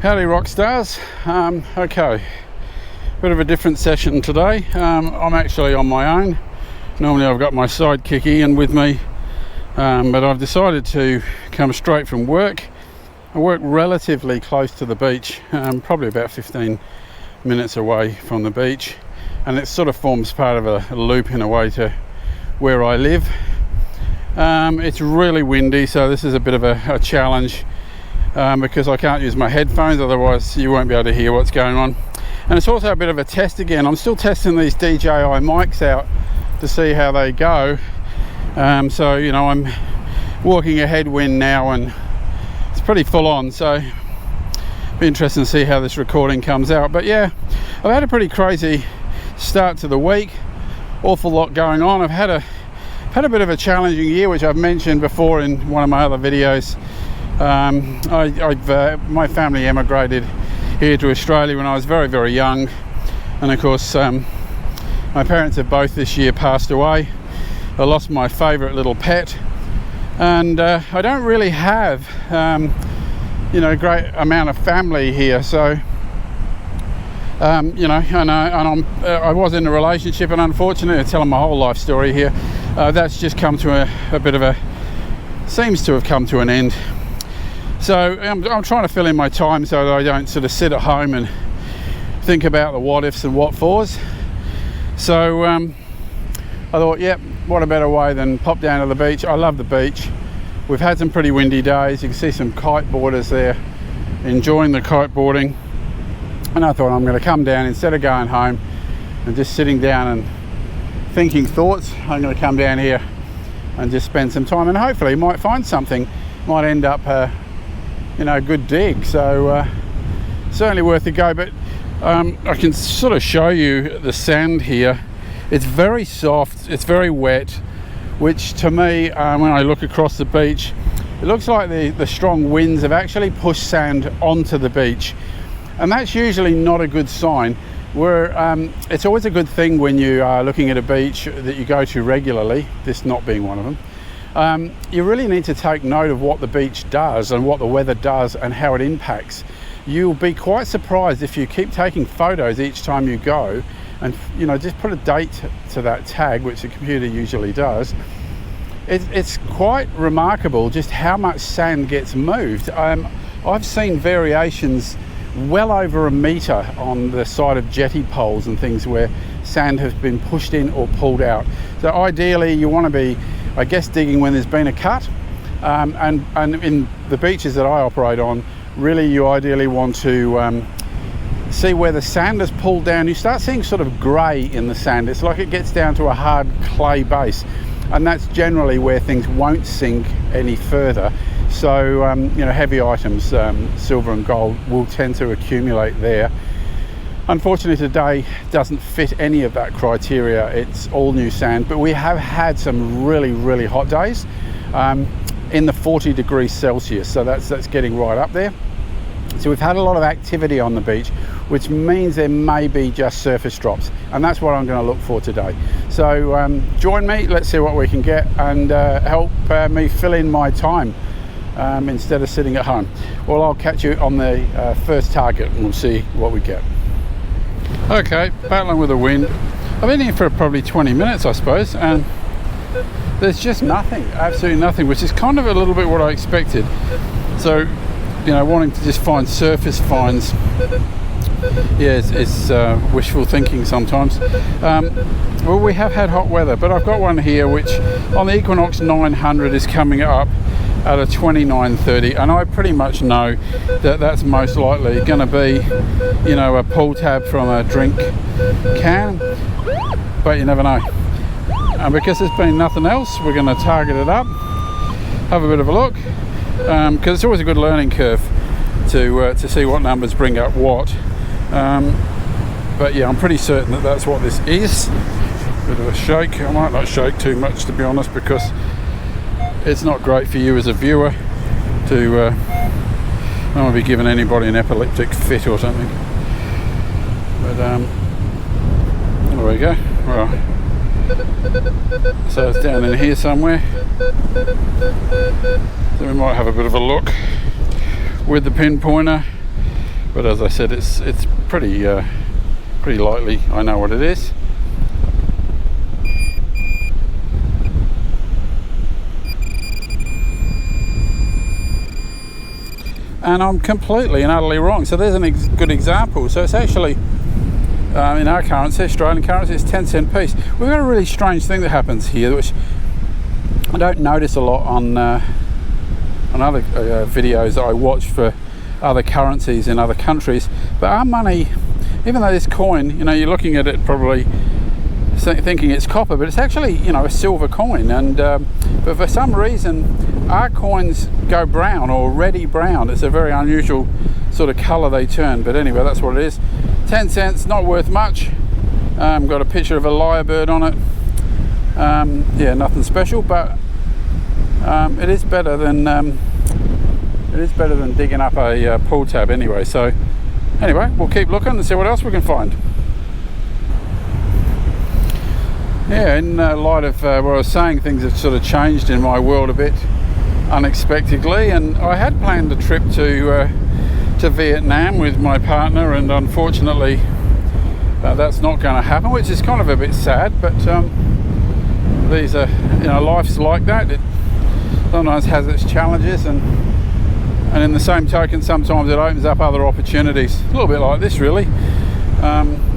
Howdy rock stars. Okay, bit of a different session today. I'm actually on my own. Normally I've got my sidekick Ian with me, but I've decided to come straight from work. I work relatively close to the beach, probably about 15 minutes away from the beach, and it sort of forms part of a loop in a way to where I live. It's really windy, so this is a bit of a challenge. Because I can't use my headphones, otherwise you won't be able to hear what's going on. And it's also a bit of a test again. I'm still testing these DJI mics out to see how they go. So, you know, I'm walking a headwind now and it's pretty full on, so it'll be interesting to see how this recording comes out. But yeah, I've had a pretty crazy start to the week. Awful lot going on. I've had a bit of a challenging year, which I've mentioned before in one of my other videos. My family emigrated here to Australia when I was very, very young, and of course my parents have both this year passed away. I lost my favourite little pet, and I don't really have a great amount of family here, so I was in a relationship, and unfortunately, I'm telling my whole life story here, that's just come to seems to have come to an end. So I'm trying to fill in my time so that I don't sort of sit at home and think about the what ifs and what fors. So I thought, yep, what a better way than pop down to the beach. I love the beach. We've had some pretty windy days. You can see some kiteboarders there enjoying the kiteboarding. And I thought I'm going to come down, instead of going home and just sitting down and thinking thoughts, I'm going to come down here and just spend some time, and hopefully might find something. Might end up a good dig. So certainly worth a go. But I can sort of show you the sand here. It's very soft, it's very wet, which to me, when I look across the beach, it looks like the strong winds have actually pushed sand onto the beach, and that's usually not a good sign. It's always a good thing when you are looking at a beach that you go to regularly, this not being one of them. You really need to take note of what the beach does and what the weather does and how it impacts. You'll be quite surprised if you keep taking photos each time you go, and just put a date to that tag, which the computer usually does. It's quite remarkable just how much sand gets moved. I've seen variations well over a metre on the side of jetty poles and things where sand has been pushed in or pulled out. So ideally you want to be, I guess, digging when there's been a cut, and in the beaches that I operate on, really you ideally want to see where the sand has pulled down. You start seeing sort of grey in the sand. It's like it gets down to a hard clay base, and that's generally where things won't sink any further. So heavy items, silver and gold, will tend to accumulate there. Unfortunately today doesn't fit any of that criteria. It's all new sand, but we have had some really, really hot days in the 40 degrees Celsius, so that's getting right up there. So we've had a lot of activity on the beach, which means there may be just surface drops, and that's what I'm going to look for today. So join me, let's see what we can get, and help me fill in my time instead of sitting at home. Well, I'll catch you on the first target and we'll see what we get. Okay, battling with the wind. I've been here for probably 20 minutes, I suppose, and there's just nothing, absolutely nothing, which is kind of a little bit what I expected. So, wanting to just find surface finds, yeah, it's wishful thinking sometimes. Well, we have had hot weather, but I've got one here which on the Equinox 900 is coming up at a 29.30, and I pretty much know that that's most likely going to be, a pull tab from a drink can, but you never know. And because there's been nothing else, we're going to target it up, have a bit of a look, because it's always a good learning curve to see what numbers bring up what. But yeah, I'm pretty certain that that's what this is. Bit of a shake. I might not shake too much, to be honest, because it's not great for you as a viewer to I don't want to be giving anybody an epileptic fit or something. But there we go. Right. So it's down in here somewhere. So we might have a bit of a look with the pinpointer. but as I said, it's pretty likely I know what it is. And I'm completely and utterly wrong. So there's a good example. So it's actually in our currency, Australian currency, it's 10-cent piece. We've got a really strange thing that happens here, which I don't notice a lot on other videos that I watch for other currencies in other countries. But our money, even though this coin, you know, you're looking at it probably thinking it's copper, but it's actually, you know, a silver coin. And but for some reason our coins go brown, or reddy brown. It's a very unusual sort of color they turn, but anyway, that's what it is. 10 cents, not worth much. Got a picture of a lyrebird on it. Yeah, nothing special, but it is better than digging up a pull tab anyway. So anyway, we'll keep looking and see what else we can find. Yeah, in light of what I was saying, things have sort of changed in my world a bit unexpectedly, and I had planned a trip to Vietnam with my partner, and unfortunately that's not going to happen, which is kind of a bit sad. But these are, you know, life's like that. It sometimes has its challenges, and in the same token, sometimes it opens up other opportunities. A little bit like this, really.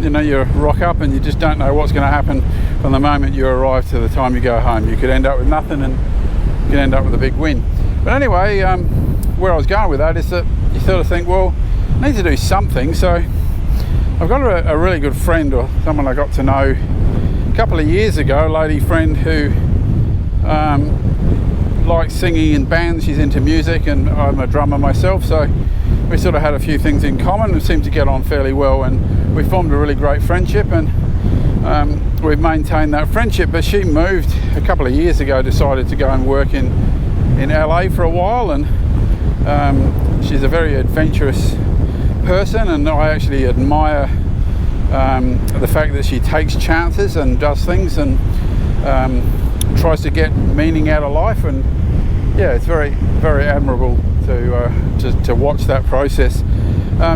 You know, you rock up and you just don't know what's going to happen from the moment you arrive to the time you go home. You could end up with nothing, and you could end up with a big win. But anyway, where I was going with that is that you sort of think, well, I need to do something. So I've got a really good friend, or someone I got to know a couple of years ago, a lady friend who likes singing in bands. She's into music, and I'm a drummer myself, so we sort of had a few things in common and seemed to get on fairly well, and we formed a really great friendship, and we've maintained that friendship. But she moved a couple of years ago, decided to go and work in LA for a while, and she's a very adventurous person, and I actually admire the fact that she takes chances and does things, and tries to get meaning out of life. And yeah, it's very, very admirable to watch that process.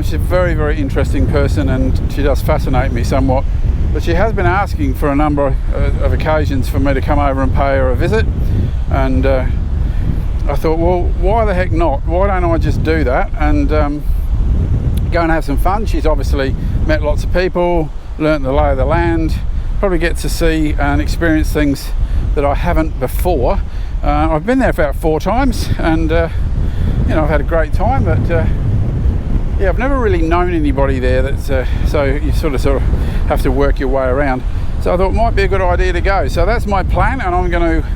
She's a very, very interesting person, and she does fascinate me somewhat. But she has been asking for a number of occasions for me to come over and pay her a visit, and I thought, well, why the heck not? Why don't I just do that and go and have some fun? She's obviously met lots of people, learnt the lay of the land, probably get to see and experience things that I haven't before. I've been there about 4 times, and you know, I've had a great time, but yeah, I've never really known anybody there. That's so you sort of have to work your way around. So I thought it might be a good idea to go. So that's my plan, and I'm going to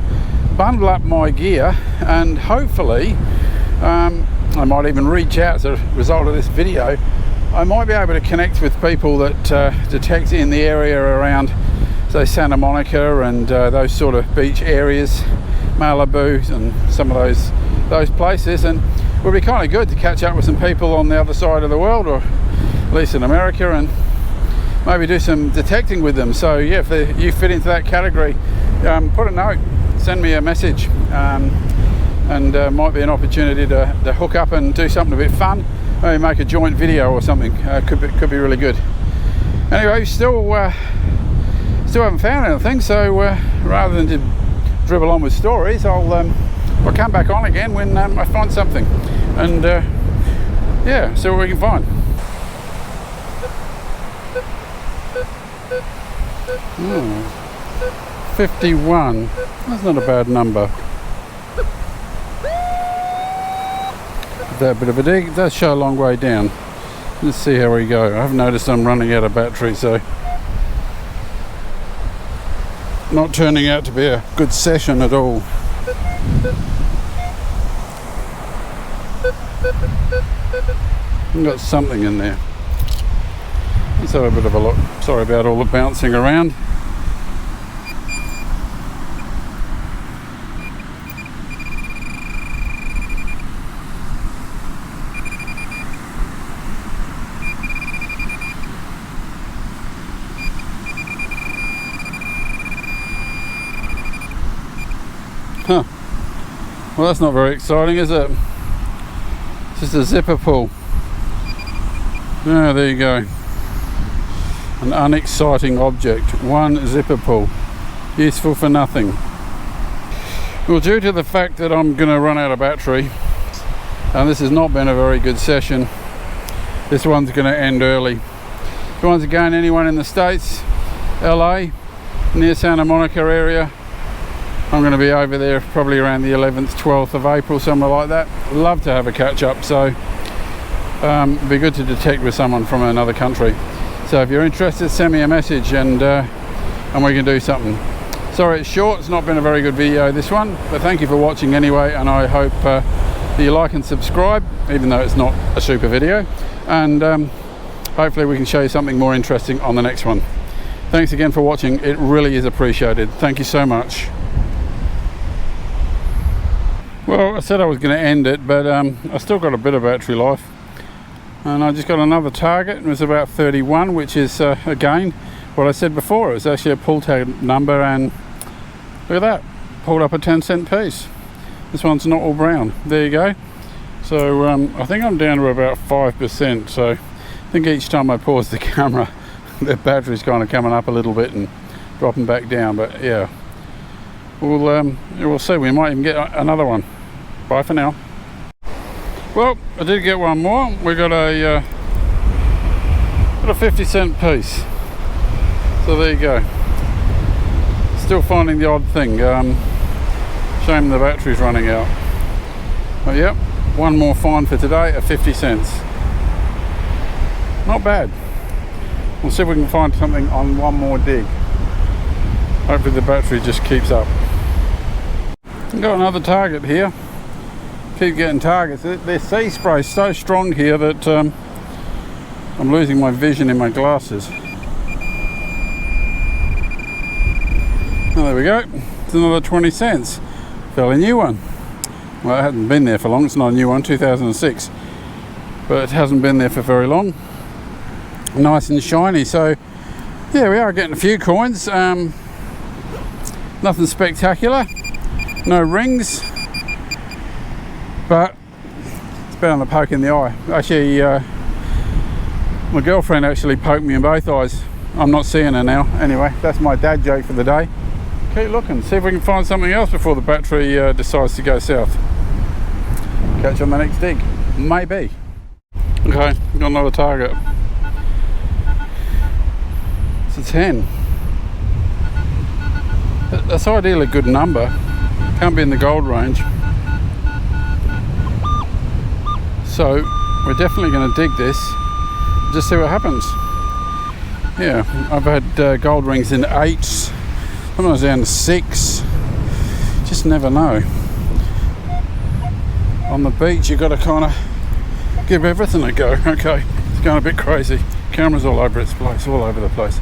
bundle up my gear, and hopefully I might even reach out as a result of this video. I might be able to connect with people that detect in the area around, say, Santa Monica and those sort of beach areas, Malibu and some of those places, and it would be kind of good to catch up with some people on the other side of the world, or at least in America, and maybe do some detecting with them. So yeah, if you fit into that category, put a note, send me a message, and might be an opportunity to hook up and do something a bit fun, maybe make a joint video or something. Could be really good. Anyway, still haven't found anything, so rather than to dribble on with stories, I'll come back on again when I find something, and yeah, see what we can find. 51. That's not a bad number. That bit of a dig. It does show a long way down. Let's see how we go. I've noticed I'm running out of battery, so not turning out to be a good session at all. I've got something in there. Let's have a bit of a look. Sorry about all the bouncing around. Huh. Well, that's not very exciting, is it? It's just a zipper pull. Ah, there you go. An unexciting object. One zipper pull. Useful for nothing. Well, due to the fact that I'm going to run out of battery, and this has not been a very good session, this one's going to end early. Once again, anyone in the States, LA, near Santa Monica area, I'm going to be over there probably around the 11th, 12th of April, somewhere like that. Love to have a catch up, so it'd be good to detect with someone from another country. So if you're interested, send me a message and we can do something. Sorry it's short, it's not been a very good video this one, but thank you for watching anyway, and I hope that you like and subscribe, even though it's not a super video, and hopefully we can show you something more interesting on the next one. Thanks again for watching, it really is appreciated. Thank you so much. Well, I said I was going to end it, but I still got a bit of battery life, and I just got another target. It was about 31, which is again what I said before. It was actually a pull tag number, and look at that, pulled up a 10-cent piece. This one's not all brown. There you go. So I think I'm down to about 5%, so I think each time I pause the camera the battery's kind of coming up a little bit and dropping back down, but yeah, we'll see. We might even get another one. Bye for now. Well, I did get one more. We got a 50-cent piece. So there you go. Still finding the odd thing. Shame the battery's running out. But yep, one more find for today at 50 cents. Not bad. We'll see if we can find something on one more dig. Hopefully the battery just keeps up. Got another target here. Keep getting targets. Their sea spray is so strong here that I'm losing my vision in my glasses. Oh, there we go. It's another 20 cents. Fairly new one. Well, it hasn't been there for long. It's not a new one, 2006. But it hasn't been there for very long. Nice and shiny. So, yeah, we are getting a few coins. Nothing spectacular. No rings. But it's better than a poke in the eye. Actually, my girlfriend actually poked me in both eyes. I'm not seeing her now. Anyway, that's my dad joke for the day. Keep looking, see if we can find something else before the battery decides to go south. Catch you on the next dig. Maybe. Okay, got another target. It's a 10. That's ideally a good number. Can't be in the gold range. So we're definitely going to dig this. Just see what happens. Yeah, I've had gold rings in 8s. Sometimes down to 6. Just never know. On the beach you've got to kind of give everything a go. Okay, it's going a bit crazy. Camera's all over its place, all over the place.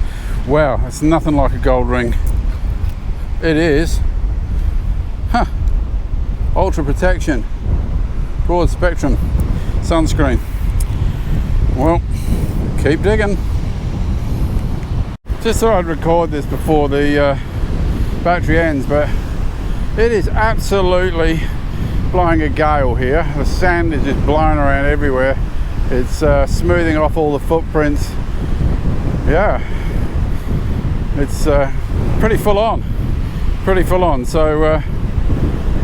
Wow, it's nothing like a gold ring. It is. Huh. Ultra protection. Broad spectrum. Sunscreen. Well, keep digging. Just thought I'd record this before the battery ends, but it is absolutely blowing a gale here. The sand is just blowing around everywhere. It's smoothing off all the footprints. Yeah, it's pretty full on. So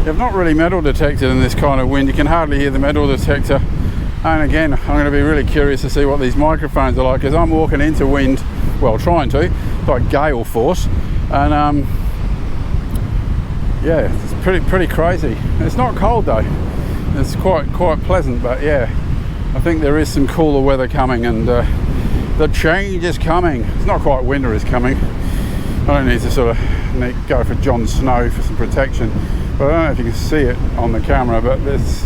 you've not really metal detected in this kind of wind. You can hardly hear the metal detector. And again, I'm going to be really curious to see what these microphones are like, because I'm walking into wind, well, trying to, like gale force, and yeah, it's pretty crazy. It's not cold though. It's quite pleasant, but yeah, I think there is some cooler weather coming, and the change is coming. It's not quite winter is coming. I don't need to sort of go for Jon Snow for some protection, but I don't know if you can see it on the camera, but it's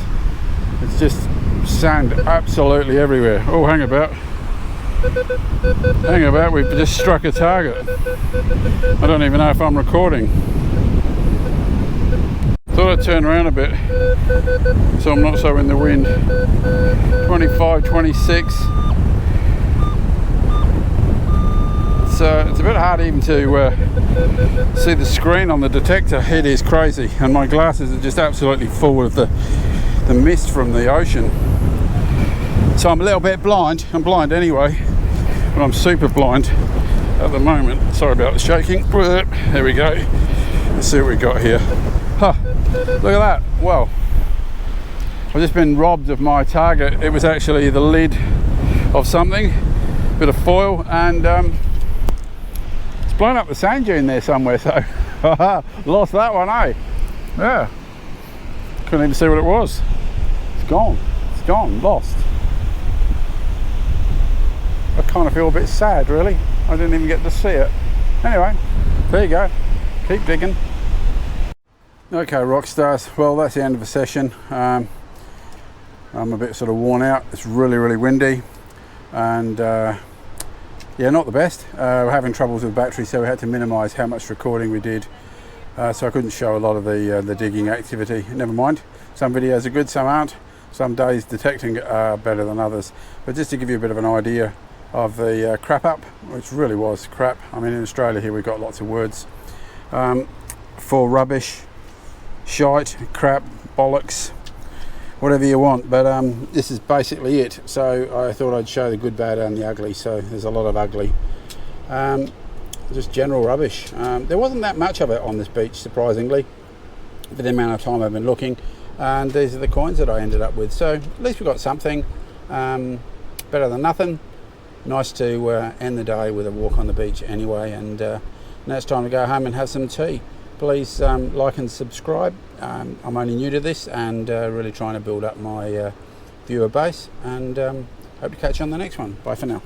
just sand absolutely everywhere. Oh, hang about, we've just struck a target. I don't even know if I'm recording. Thought I'd turn around a bit so I'm not so in the wind. 25, 26. It's a bit hard even to see the screen on the detector. It is crazy, and my glasses are just absolutely full of the mist from the ocean. So I'm a little bit blind. I'm blind anyway, but I'm super blind at the moment. Sorry about the shaking. There we go. Let's see what we got here. Huh, look at that. Well, I've just been robbed of my target. It was actually the lid of something, bit of foil, and it's blown up the sand dune there somewhere, so lost that one, eh? Yeah, couldn't even see what it was. It's gone, lost. I kind of feel a bit sad, really. I didn't even get to see it. Anyway, there you go, keep digging. Okay, rock stars, well, that's the end of the session. I'm a bit sort of worn out. It's really windy, and yeah, not the best. We're having troubles with battery, so we had to minimize how much recording we did, so I couldn't show a lot of the digging activity. Never mind, some videos are good, some aren't. Some days detecting are better than others, but just to give you a bit of an idea of the crap up, which really was crap. I mean, in Australia here we've got lots of words for rubbish, shite, crap, bollocks, whatever you want, but this is basically it. So I thought I'd show the good, bad and the ugly. So there's a lot of ugly, just general rubbish. There wasn't that much of it on this beach, surprisingly, for the amount of time I've been looking, and these are the coins that I ended up with. So at least we got something, better than nothing. Nice to end the day with a walk on the beach anyway, and now it's time to go home and have some tea. Please like and subscribe. I'm only new to this, and really trying to build up my viewer base, and hope to catch you on the next one. Bye for now.